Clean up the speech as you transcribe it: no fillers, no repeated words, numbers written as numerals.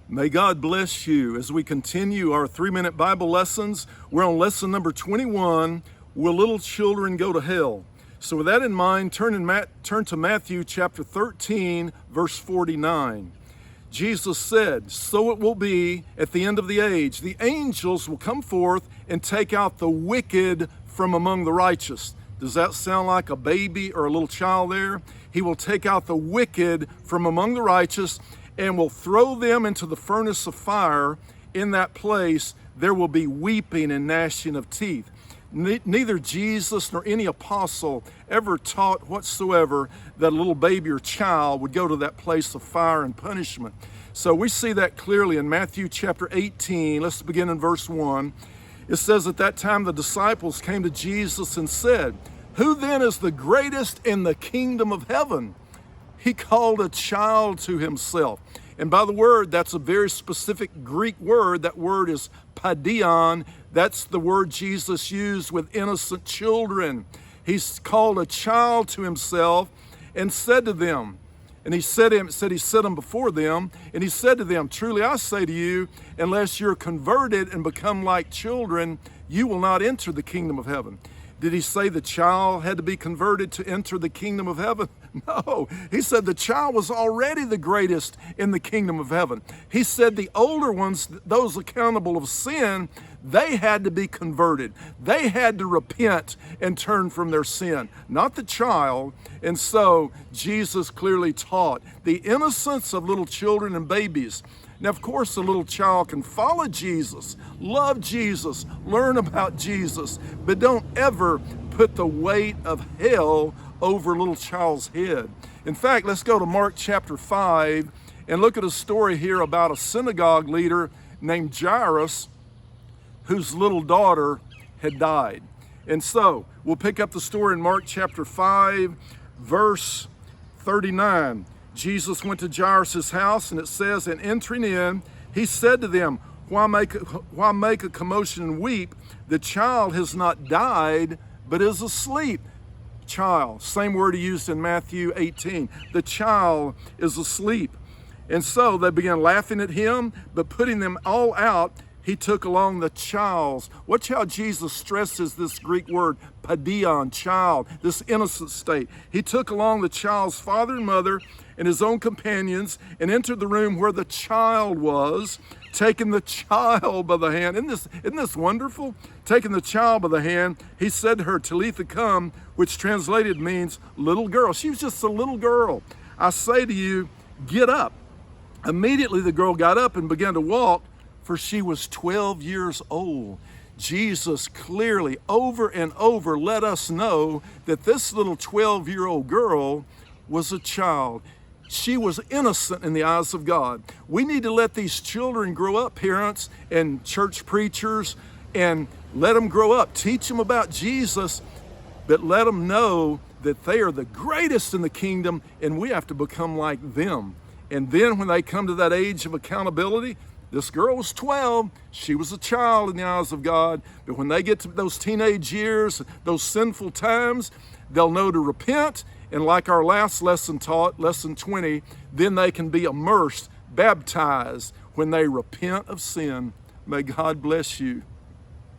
May God bless you as we continue our 3-minute Bible lessons. We're on lesson number 21, Will Little Children Go to Hell? So with that in mind, turn to Matthew chapter 13, verse 49. Jesus said, "So it will be at the end of the age. The angels will come forth and take out the wicked from among the righteous." Does that sound like a baby or a little child there? He will take out the wicked from among the righteous and will throw them into the furnace of fire. In that place, there will be weeping and gnashing of teeth. Neither Jesus nor any apostle ever taught whatsoever that a little baby or child would go to that place of fire and punishment. So we see that clearly in Matthew chapter 18. Let's begin in verse 1. It says, "At that time the disciples came to Jesus and said, 'Who then is the greatest in the kingdom of heaven?' He called a child to himself." And by the word, that's a very specific Greek word. That word is paidion. That's the word Jesus used with innocent children. He's called a child to himself and said to them, and he set them before them, and he said to them, "Truly I say to you, unless you're converted and become like children, you will not enter the kingdom of heaven." Did he say the child had to be converted to enter the kingdom of heaven? No, he said the child was already the greatest in the kingdom of heaven. He said the older ones, those accountable of sin, they had to be converted. They had to repent and turn from their sin, not the child. And so Jesus clearly taught the innocence of little children and babies. Now, of course, a little child can follow Jesus, love Jesus, learn about Jesus, but don't ever put the weight of hell over a little child's head. In fact, let's go to Mark chapter 5 and look at a story here about a synagogue leader named Jairus, whose little daughter had died. And so we'll pick up the story in Mark chapter 5, verse 39. Jesus went to Jairus' house, and it says, "And entering in, he said to them, why make a commotion and weep? The child has not died, but is asleep." Child, same word he used in Matthew 18. The child is asleep. And so they began laughing at him, but putting them all out, he took along the child's. Watch how Jesus stresses this Greek word, paidion, child, this innocent state. He took along the child's father and mother and his own companions and entered the room where the child was, taking the child by the hand. Isn't this wonderful? Taking the child by the hand, he said to her, "Talitha cum," which translated means little girl. She was just a little girl. "I say to you, get up." Immediately the girl got up and began to walk, for she was 12 years old. Jesus clearly over and over let us know that this little 12-year-old girl was a child. She was innocent in the eyes of God. We need to let these children grow up, parents and church preachers, and let them grow up. Teach them about Jesus, but let them know that they are the greatest in the kingdom, and we have to become like them. And then when they come to that age of accountability, this girl was 12. She was a child in the eyes of God. But when they get to those teenage years, those sinful times, they'll know to repent. And like our last lesson taught, lesson 20, then they can be immersed, baptized when they repent of sin. May God bless you.